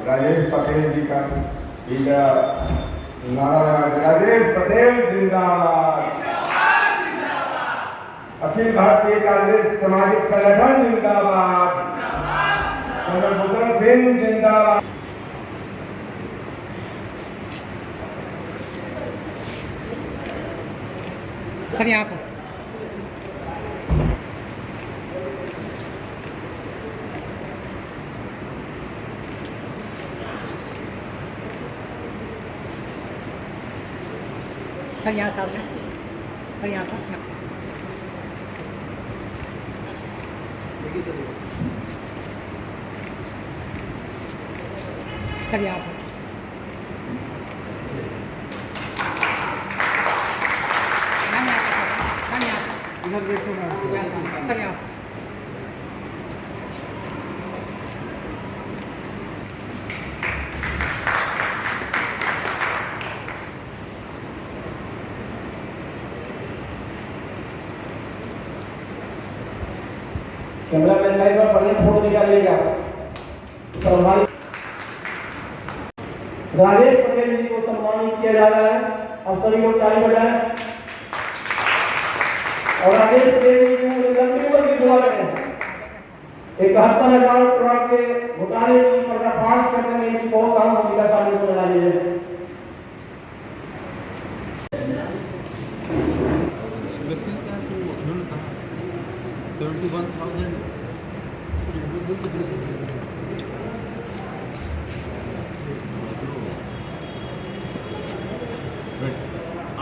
राजेश पटेल जी का नारा राजेश पटेल जिंदाबाद, अखिल भारतीय कांग्रेस सामाजिक संगठन जिंदाबाद, चंद्रभूषण सिंह जिंदाबाद। सर यहाँ पर सर यहाँ सामने सर यहाँ पर सर यहाँ पर इधर देखो ना सर यहाँ कैमरा मैन भाई पर बढ़िया फोटो निकालिएगा। राजेश पटेल जी को सम्मानित किया जा रहा है। अब सभी लोग ताली बजाएं और राजेश पटेल जी को लंबी उम्र की दुआ करें। 71,000 करोड़ के घोटाले की पर्दाफाश करने में इनकी बहुत अहम भूमिका साबित होने वाली है।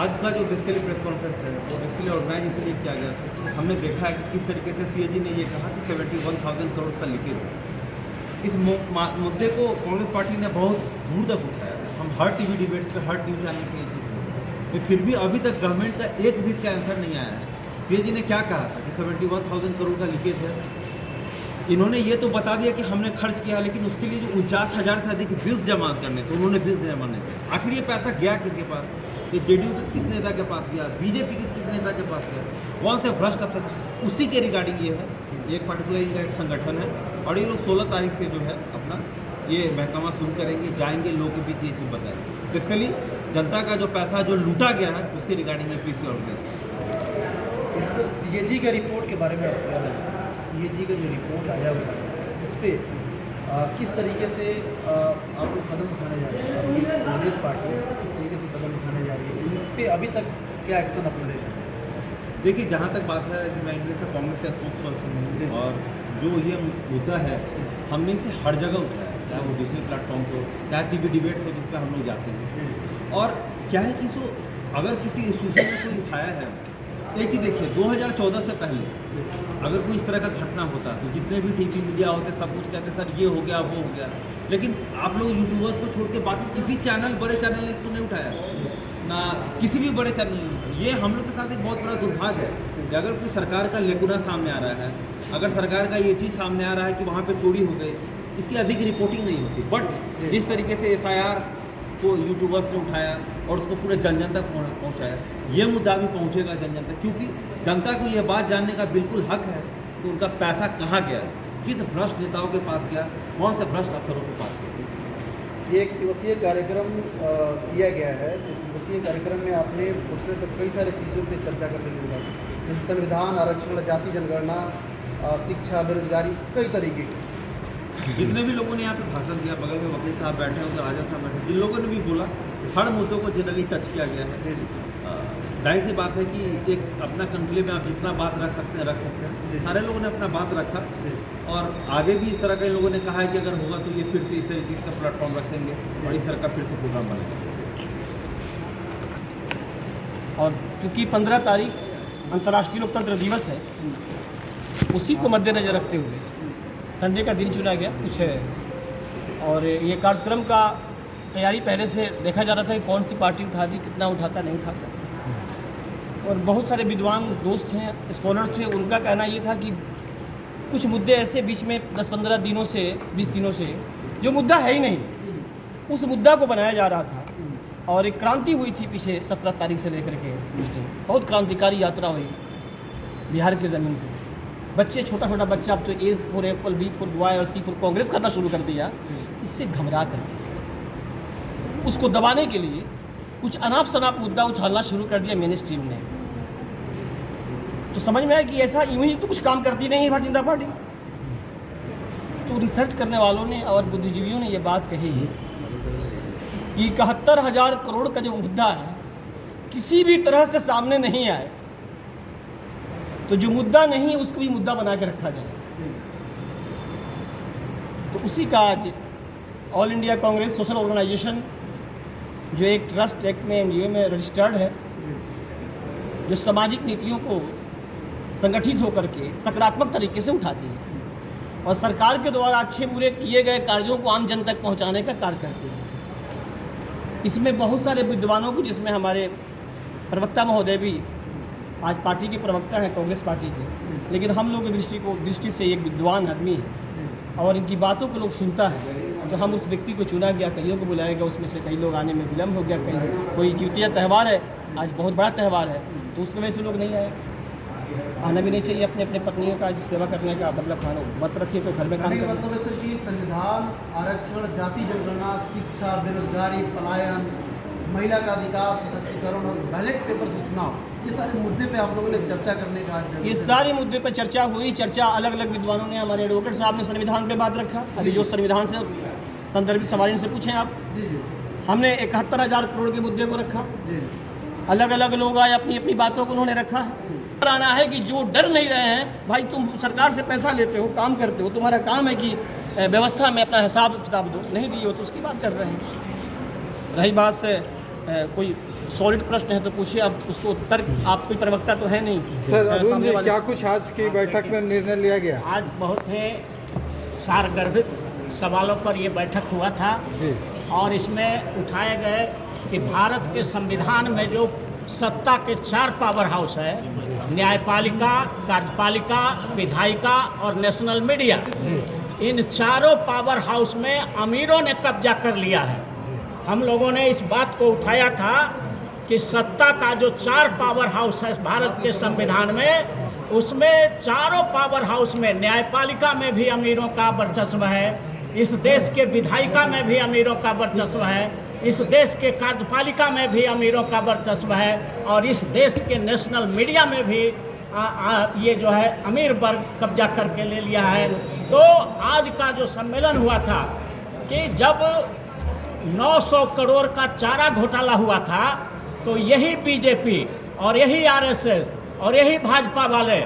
आज का जो बेसिकली प्रेस कॉन्फ्रेंस है वो बेसिकली ऑर्गेनाइज इसलिए किया गया था। हमने देखा है कि किस तरीके से सीएजी ने ये कहा कि 71,000 करोड़ का लीकेज है। इस मुद्दे को कांग्रेस पार्टी ने बहुत दूर तक उठाया। हम हर टीवी डिबेट्स पे हर न्यूज चैनल पे चीज़ फिर भी अभी तक गवर्नमेंट का एक भी इसका आंसर नहीं आया है। सीएजी ने क्या कहा था कि 71,000 करोड़ का लीकेज है। इन्होंने ये तो बता दिया कि हमने खर्च किया, लेकिन उसके लिए जो 49,000 से अधिक बिल्स जमा करने तो उन्होंने बिल्स जमा नहीं किए। आखिर ये पैसा गया किसके पास? ये जेडीयू के किस नेता के पास गया, बीजेपी के किस नेता के पास गया, वहाँ से भ्रष्ट अफसर, उसी के रिगार्डिंग ये है। एक पर्टिकुलर इनका एक संगठन है और ये लोग 16 तारीख से जो है अपना ये महकमा शुरू करेंगे, जाएंगे, लोगों के बीच ये चीज़ बताएंगे। बेसिकली जनता का जो पैसा जो लूटा गया है उसके रिगार्डिंग में पीसी ऑर्गेनाइज। इस सीएजी के रिपोर्ट के बारे में आपको क्या लगता है? सीएजी का जो रिपोर्ट आया हुआ है इस पर किस तरीके से आप लोग कदम उठाने जा रहे हैं? अपनी कांग्रेस पार्टी किस तरीके से कदम उठाने जा रही है? उन पे अभी तक क्या एक्शन आप ले रहे हैं? देखिए, जहाँ तक बात है कि मैं इनमें से कांग्रेस का स्पोक्स पर्सन हूँ और जो ये मुद्दा है हमने इसे हर जगह उठाया, चाहे वो डिजिटल प्लेटफॉर्म हो, चाहे टीवी डिबेट हो जिस पर हम लोग जाते हैं। और क्या है कि अगर किसी इंस्टीट्यूशन में कोई उठाया है, एक चीज़ देखिए, 2014 से पहले अगर कोई इस तरह का घटना होता तो जितने भी टीवी मीडिया होते सब कुछ कहते सर ये हो गया वो हो गया, लेकिन आप लोग यूट्यूबर्स को छोड़ के बाकी किसी चैनल, बड़े चैनल ने इसको नहीं उठाया ना, किसी भी बड़े चैनल ने। ये हम लोग के साथ एक बहुत बड़ा दुर्भाग्य है कि अगर कोई सरकार का लेकुना सामने आ रहा है, अगर सरकार का ये चीज़ सामने आ रहा है कि वहाँ पर चोरी हो गई, इसकी अधिक रिपोर्टिंग नहीं होती। बट जिस तरीके से SIR को यूट्यूबर्स ने उठाया और उसको पूरे जन जन तक पहुँचाया, ये मुद्दा भी पहुँचेगा जन जन तक, क्योंकि जनता को ये बात जानने का बिल्कुल हक है कि उनका पैसा कहाँ गया, किस भ्रष्ट नेताओं के पास गया, कौन से भ्रष्ट अफसरों के पास गया। ये एक दिवसीय कार्यक्रम किया गया है। तो दिवसीय कार्यक्रम में आपने पोस्टर पर कई सारी चीज़ों पर चर्चा करने को मिला, जैसे संविधान, आरक्षण, जाति जनगणना, शिक्षा, बेरोजगारी, कई तरीके के। जितने भी लोगों ने यहाँ पे भाषण दिया, बगल में वकील साहब बैठे हैं, राजा साहब बैठे, जिन लोगों ने भी बोला, हर मुद्दों को जनरली टच किया गया है। जाहिर सी बात है कि एक अपना कंक्लेव में आप जितना बात रख सकते हैं रख सकते हैं। सारे लोगों ने अपना बात रखा और आगे भी इस तरह के लोगों ने कहा है कि अगर होगा तो ये फिर से इस तरीके का प्लेटफॉर्म रखेंगे और इस तरह का फिर से प्रोग्राम बनेगा। और क्योंकि 15 तारीख अंतर्राष्ट्रीय लोकतंत्र दिवस है, उसी को मद्देनजर रखते हुए संडे का दिन चुना गया। कुछ और ये कार्यक्रम का तैयारी पहले से देखा जा रहा था कि कौन सी पार्टी उठाती, कितना उठाता, नहीं उठाता। और बहुत सारे विद्वान दोस्त हैं, स्कॉलर थे, उनका कहना ये था कि कुछ मुद्दे ऐसे बीच में 10-15 दिनों से 20 दिनों से जो मुद्दा है ही नहीं, उस मुद्दा को बनाया जा रहा था। और एक क्रांति हुई थी पीछे 17 तारीख से लेकर के उस दिन, बहुत क्रांतिकारी यात्रा हुई बिहार की ज़मीन पर। बच्चे, छोटा छोटा बच्चा अब तो A for Apple, B for boy और C फॉर कांग्रेस करना शुरू कर दिया। इससे घबरा कर उसको दबाने के लिए कुछ अनाप शनाप मुद्दा उछालना शुरू कर दिया मेन स्ट्रीम ने। तो समझ में आया कि ऐसा यूं ही तो कुछ काम करती नहीं है भारतीय जनता पार्टी। तो रिसर्च करने वालों ने और बुद्धिजीवियों ने ये बात कही कि 71,000 करोड़ का जो मुद्दा है किसी भी तरह से सामने नहीं आए, तो जो मुद्दा नहीं उसको भी मुद्दा बना के रखा जाए। तो उसी का आज all India Congress social organisation, जो एक ट्रस्ट एक्ट में NGO में रजिस्टर्ड है, जो सामाजिक नीतियों को संगठित होकर के सकारात्मक तरीके से उठाती है और सरकार के द्वारा अच्छे बुरे किए गए कार्यों को आम जन तक पहुंचाने का कार्य करती है। इसमें बहुत सारे विद्वानों को, जिसमें हमारे प्रवक्ता महोदय भी आज पार्टी के प्रवक्ता हैं कांग्रेस पार्टी के, लेकिन हम लोग की दृष्टि से एक विद्वान आदमी है और इनकी बातों को लोग सुनता है। तो हम उस व्यक्ति को चुना गया, कईयों को बुलाया गया, उसमें से कई लोग आने में विलम्ब हो गया। कोई द्वितीय त्यौहार है, आज बहुत बड़ा त्यौहार है, तो उसकी वजह से लोग नहीं आए। आना भी नहीं चाहिए, अपने अपने पत्नियों का सेवा करने का मतलब खाना मत रखिए तो घर में काम करिए। मतलब है सर कि संविधान, आरक्षण, जाति जनगणना, शिक्षा, बेरोजगारी, पलायन, महिला का अधिकार, सशक्तिकरण और बैलेट पेपर से चुनाव, ये सारे मुद्दे पे आप लोगों ने चर्चा करने का ये सारे मुद्दे पे चर्चा हुई। चर्चा अलग अलग विद्वानों ने, हमारे एडवोकेट साहब ने संविधान पे बात रखा। अभी जो संविधान से संदर्भित सवाल से पूछें आप, हमने 71,000 करोड़ के मुद्दे को रखा। अलग अलग लोग आए, अपनी अपनी बातों को उन्होंने रखा है। आना है कि जो डर नहीं रहे हैं, भाई तुम सरकार से पैसा लेते हो, काम करते हो, तुम्हारा काम है कि व्यवस्था में अपना हिसाब किताब दो, नहीं दिए हो तो उसकी बात कर रहे हैं। रही बात कोई सॉलिड प्रश्न है तो पूछिए, अब उसको उत्तर, आप कोई प्रवक्ता तो है नहीं। सर अरुण जी, क्या कुछ आज की बैठक में निर्णय लिया गया? आज बहुत ही सारगर्भित सवालों पर ये बैठक हुआ था जी। और इसमें उठाए गए कि भारत के संविधान में जो सत्ता के 4 पावर हाउस है, न्यायपालिका, कार्यपालिका, विधायिका और नेशनल मीडिया, इन चारों पावर हाउस में अमीरों ने कब्जा कर लिया है। हम लोगों ने इस बात को उठाया था कि सत्ता का जो 4 पावर हाउस है भारत के संविधान में, उसमें चारों पावर हाउस में न्यायपालिका में भी अमीरों का वर्चस्व है, इस देश के विधायिका में भी अमीरों का वर्चस्व है, इस देश के कार्यपालिका में भी अमीरों का वर्चस्व है और इस देश के नेशनल मीडिया में भी ये जो है अमीर वर्ग कब्जा करके ले लिया है। तो आज का जो सम्मेलन हुआ था कि जब 900 करोड़ का चारा घोटाला हुआ था, तो यही बीजेपी और यही आरएसएस और यही भाजपा वाले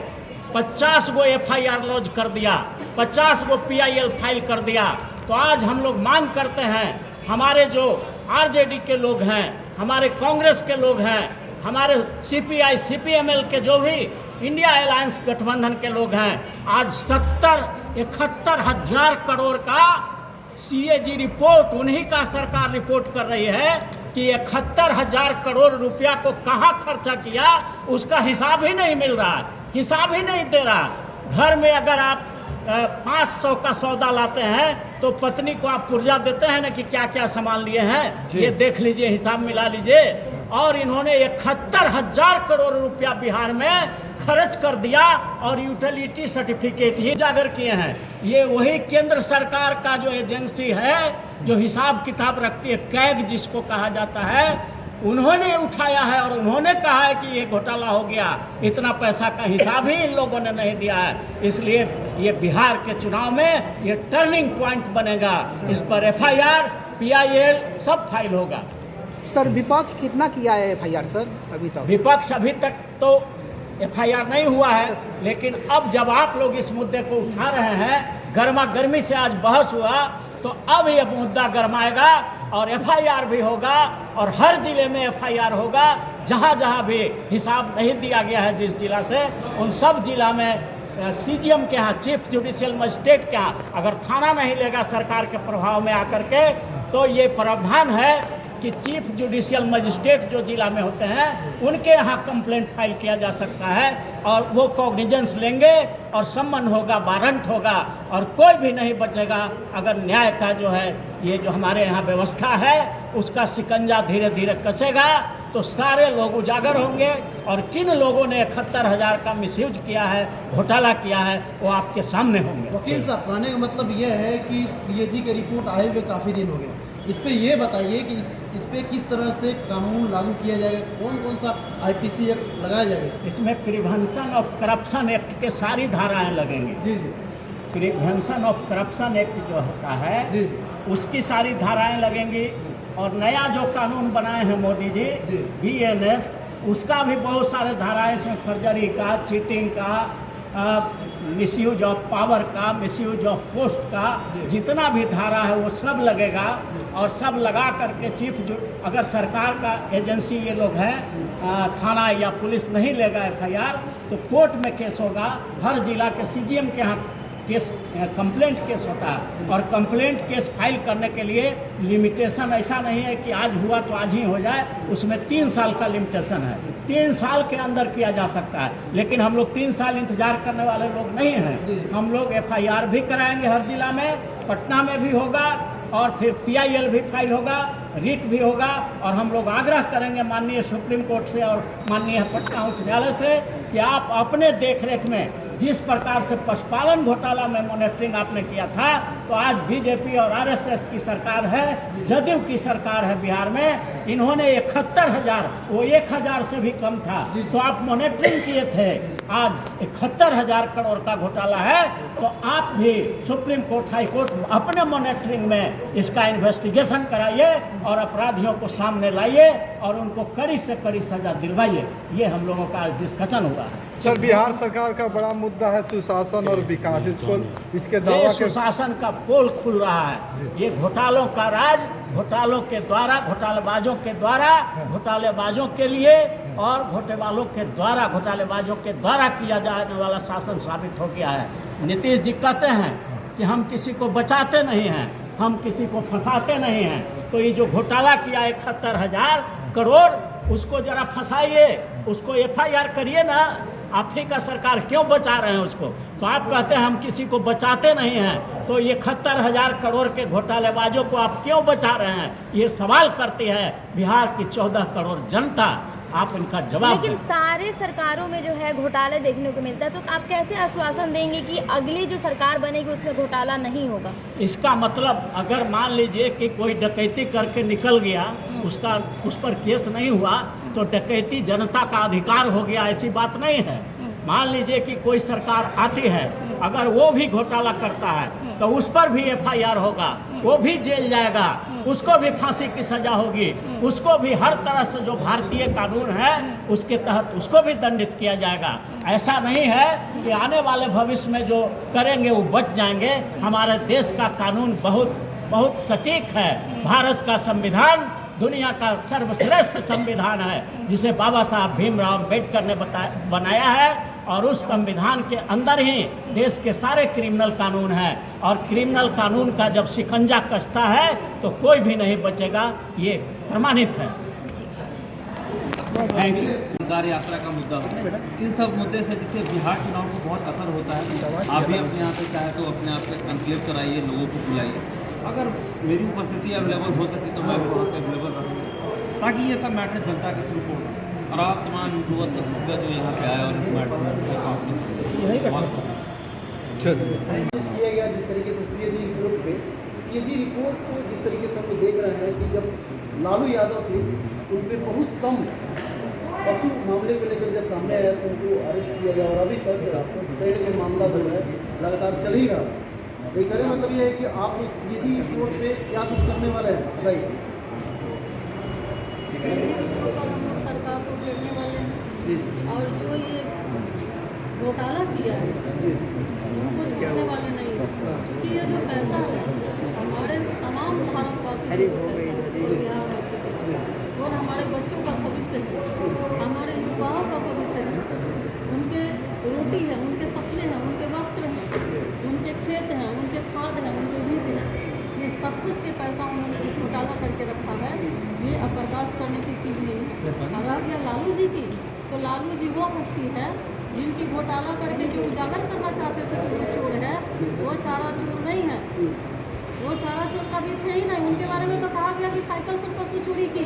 50 गो FIR लॉन्च कर दिया, 50 गो PIL फाइल कर दिया। तो आज हम लोग मांग करते हैं, हमारे जो RJD के लोग हैं, हमारे कांग्रेस के लोग हैं, हमारे CPI CPML के जो भी इंडिया अलायंस गठबंधन के लोग हैं, आज 71 हज़ार करोड़ का CAG रिपोर्ट, उन्हीं का सरकार रिपोर्ट कर रही है कि 71 हज़ार करोड़ रुपया को कहाँ खर्चा किया, उसका हिसाब ही नहीं मिल रहा, हिसाब ही नहीं दे रहा। घर में अगर आप 500 का सौदा लाते हैं तो पत्नी को आप पुर्जा देते हैं ना कि क्या क्या सामान लिए हैं, ये देख लीजिए, हिसाब मिला लीजिए। और इन्होंने 71 हज़ार करोड़ रुपया बिहार में खर्च कर दिया और यूटिलिटी सर्टिफिकेट ही जागर किए हैं। ये वही केंद्र सरकार का जो एजेंसी है जो हिसाब किताब रखती है, कैग जिसको कहा जाता है, उन्होंने उठाया है और उन्होंने कहा है कि ये घोटाला हो गया, इतना पैसा का हिसाब ही इन लोगों ने नहीं दिया है। इसलिए ये बिहार के चुनाव में ये टर्निंग पॉइंट बनेगा, इस पर FIR PIL सब फाइल होगा। सर विपक्ष कितना किया है FIR सर अभी तक? विपक्ष अभी तक तो FIR नहीं हुआ है, लेकिन अब जब आप लोग इस मुद्दे को उठा रहे हैं, गर्मा गर्मी से आज बहस हुआ, तो अब यह मुद्दा गरमाएगा और FIR भी होगा और हर जिले में FIR होगा। जहाँ जहाँ भी हिसाब नहीं दिया गया है जिस जिला से, उन सब जिला में सीजीएम के यहाँ, चीफ जुडिशियल मजिस्ट्रेट के यहाँ अगर थाना नहीं लेगा सरकार के प्रभाव में आकर के, तो ये प्रावधान है कि चीफ जुडिशियल मजिस्ट्रेट जो जिला में होते हैं उनके यहाँ कंप्लेंट फाइल किया जा सकता है और वो कॉग्निजेंस लेंगे और सम्मन होगा, वारंट होगा और कोई भी नहीं बचेगा। अगर न्याय का जो है ये जो हमारे यहाँ व्यवस्था है उसका शिकंजा धीरे धीरे कसेगा तो सारे लोग उजागर होंगे और किन लोगों ने 71,000 का मिसयूज किया है, घोटाला किया है, वो आपके सामने होंगे। वकील साहब, कहने का मतलब यह है कि सीएजी की रिपोर्ट आए हुए काफ़ी दिन हो गए, इस पे ये बताइए कि इस पे किस तरह से कानून लागू किया जाएगा, कौन कौन सा आईपीसी एक्ट लगाया जाएगा? इसमें प्रिवेंशन ऑफ करप्शन एक्ट के सारी धाराएं लगेंगी। जी जी। प्रिवेंशन ऑफ करप्शन एक्ट जो होता है जी उसकी सारी धाराएं लगेंगी और नया जो कानून बनाए हैं मोदी जी BNS, उसका भी बहुत सारे धाराएं इसमें फर्जरी का, चीटिंग का, मिसयूज ऑफ पावर का, मिसयूज ऑफ पोस्ट का, जितना भी धारा है वो सब लगेगा और सब लगा करके अगर सरकार का एजेंसी ये लोग हैं, थाना या पुलिस नहीं लेगा FIR तो कोर्ट में केस होगा। हर जिला के CGM के यहाँ केस कंप्लेंट केस होता है और कंप्लेंट केस फाइल करने के लिए लिमिटेशन ऐसा नहीं है कि आज हुआ तो आज ही हो जाए, उसमें 3 साल का लिमिटेशन है। 3 साल के अंदर किया जा सकता है, लेकिन हम लोग 3 साल इंतजार करने वाले लोग नहीं हैं। हम लोग FIR भी कराएंगे हर जिला में, पटना में भी होगा और फिर PIL भी फाइल होगा, रिट भी होगा और हम लोग आग्रह करेंगे माननीय सुप्रीम कोर्ट से और माननीय पटना उच्च न्यायालय से कि आप अपने देखरेख में जिस प्रकार से पशुपालन घोटाला में मॉनिटरिंग आपने किया था, तो आज बीजेपी और RSS की सरकार है, जदयू की सरकार है बिहार में, इन्होंने 71,000, वो 1,000 से भी कम था तो आप मॉनिटरिंग किए थे। आज 71,000 करोड़ का घोटाला है तो आप भी सुप्रीम कोर्ट, हाई कोर्ट अपने मॉनिटरिंग में इसका इन्वेस्टिगेशन कराइए और अपराधियों को सामने लाइए और उनको कड़ी से कड़ी सजा दिलवाइए। ये हम लोगों का आज डिस्कशन हुआ है। सर, बिहार सरकार का बड़ा मुद्दा है सुशासन और विकास, इसके दावा के सुशासन का पोल खुल रहा है। ये घोटालों का राज, घोटालों के द्वारा, घोटालेबाजों के द्वारा, घोटालेबाजों के लिए और घोटालों के द्वारा, घोटालेबाजों के द्वारा किया जाने वाला शासन साबित हो गया है। नीतीश जी कहते हैं कि हम किसी को बचाते नहीं हैं, हम किसी को फंसाते नहीं हैं, तो ये जो घोटाला किया 71,000 करोड़, उसको जरा फंसाइए, उसको FIR करिए ना। आप ही का सरकार क्यों बचा रहे हैं उसको? तो आप कहते हैं हम किसी को बचाते नहीं हैं, तो ये 71,000 करोड़ के घोटालेबाजों को आप क्यों बचा रहे हैं? ये सवाल करती है बिहार की 14 करोड़ जनता। आप इनका जवाब लेकिन सारे सरकारों में जो है घोटाले देखने को मिलता है, तो आप कैसे आश्वासन देंगे कि अगली जो सरकार बनेगी उसमें घोटाला नहीं होगा? इसका मतलब अगर मान लीजिए कि कोई डकैती करके निकल गया, उस पर केस नहीं हुआ तो डकैती जनता का अधिकार हो गया, ऐसी बात नहीं है। मान लीजिए कि कोई सरकार आती है, अगर वो भी घोटाला करता है तो उस पर भी FIR होगा, वो भी जेल जाएगा, उसको भी फांसी की सजा होगी, उसको भी हर तरह से जो भारतीय कानून है उसके तहत उसको भी दंडित किया जाएगा। ऐसा नहीं है कि आने वाले भविष्य में जो करेंगे वो बच जाएंगे। हमारे देश का कानून बहुत सटीक है। भारत का संविधान दुनिया का सर्वश्रेष्ठ संविधान है, जिसे बाबा साहब भीमराव अम्बेडकर ने बनाया है और उस संविधान के अंदर ही देश के सारे क्रिमिनल कानून हैं और क्रिमिनल कानून का जब शिकंजा कसता है तो कोई भी नहीं बचेगा, ये प्रमाणित है। Thank you. सरकार यात्रा का मुद्दा हो, इन सब मुद्दे से जिससे बिहार चुनाव को बहुत असर होता है। आप भी अपने यहाँ पे चाहे तो अपने आप पे कंक्लेव कराइए, लोगों को बुलाइए। अगर मेरी उपस्थिति अवेलेबल हो सके तो मैं भी वहाँ पर अवेलेबल रहूँगा, ताकि ये सब मैटर जनता के थ्रू हो और आप तमाम यूट्यूबर्स का शुक्रिया जो यहाँ पे आए और इस मैटर में किया गया। जिस तरीके से सीएजी रिपोर्ट को जिस तरीके से हम लोग देख रहे हैं कि जब लालू यादव थे उन पर बहुत कम पशु मामले को लेकर जब सामने आया तो उनको अरेस्ट किया गया और अभी तक कई मामला जो है लगातार चल ही रहा। एक करे मतलब ये है कि आप सीएजी रिपोर्ट पे क्या कुछ करने वाले हैं, बताइए। सरकार को घेरने वाले हैं और जो ये घोटाला किया है उनको छोड़ने वाले नहीं है, क्योंकि ये जो पैसा है हमारे तमाम भारतवासी और हमारे बच्चों का भविष्य है, हमारे युवाओं का भविष्य है, उनके रोटी है, उनके सपने हैं, पद है उनके बीच में ये सब कुछ के पैसा उन्होंने घोटाला करके रखा है, ये अब बर्दाश्त करने की चीज़ नहीं है। और रह गया लालू जी की, तो लालू जी वो हस्ती है जिनकी घोटाला करके जो उजागर करना चाहते थे कि वो चोर है, वो चारा चोर नहीं है, वो चारा चोर कभी थे ही नहीं। उनके बारे में तो कहा गया कि साइकिल पर पशु चोरी की,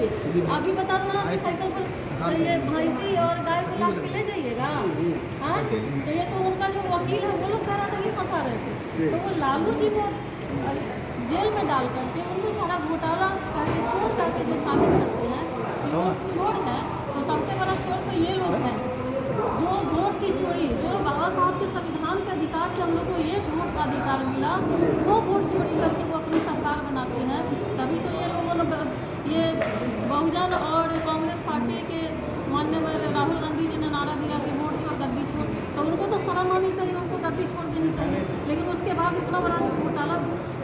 अभी बता दो ना कि साइकिल पर ये भैंसी और गाय को लाद के ले जाइएगा। हाँ, तो ये तो उनका जो वकील है वो लोग कह रहा था कि फंसा रहे थे, तो वो लालू जी को जेल में डाल करके उनको चारा घोटाला करके चोर करके जो साबित करते हैं कि वो चोर है, तो सबसे बड़ा चोर तो ये लोग हैं जो वोट की चोरी, जो बाबा साहब के संविधान के अधिकार से हम लोग को एक वोट का अधिकार मिला, वो वोट चोरी करके वो अपनी सरकार बनाते हैं। तभी तो ये लोगों ने ये बहुजन और कांग्रेस पार्टी के माननीय राहुल गांधी जी ने नारा दिया कि वोट छोड़ गद्दी छोड़, तो उनको तो शर्म आनी चाहिए, उनको गद्दी छोड़ देनी चाहिए। लेकिन उसके बाद इतना बड़ा जो घोटाला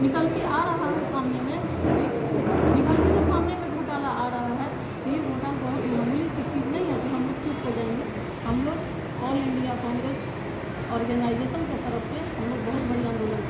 निकल के आ रहा है सामने में, निकल के जो सामने में घोटाला आ रहा है, ये घोटाला बहुत मामूली सी चीज़ नहीं है जो हम लोग चुप हो जाएंगे। हम लोग ऑल इंडिया कांग्रेस ऑर्गेनाइजेशन की तरफ से हम लोग बहुत बड़ी आंदोलन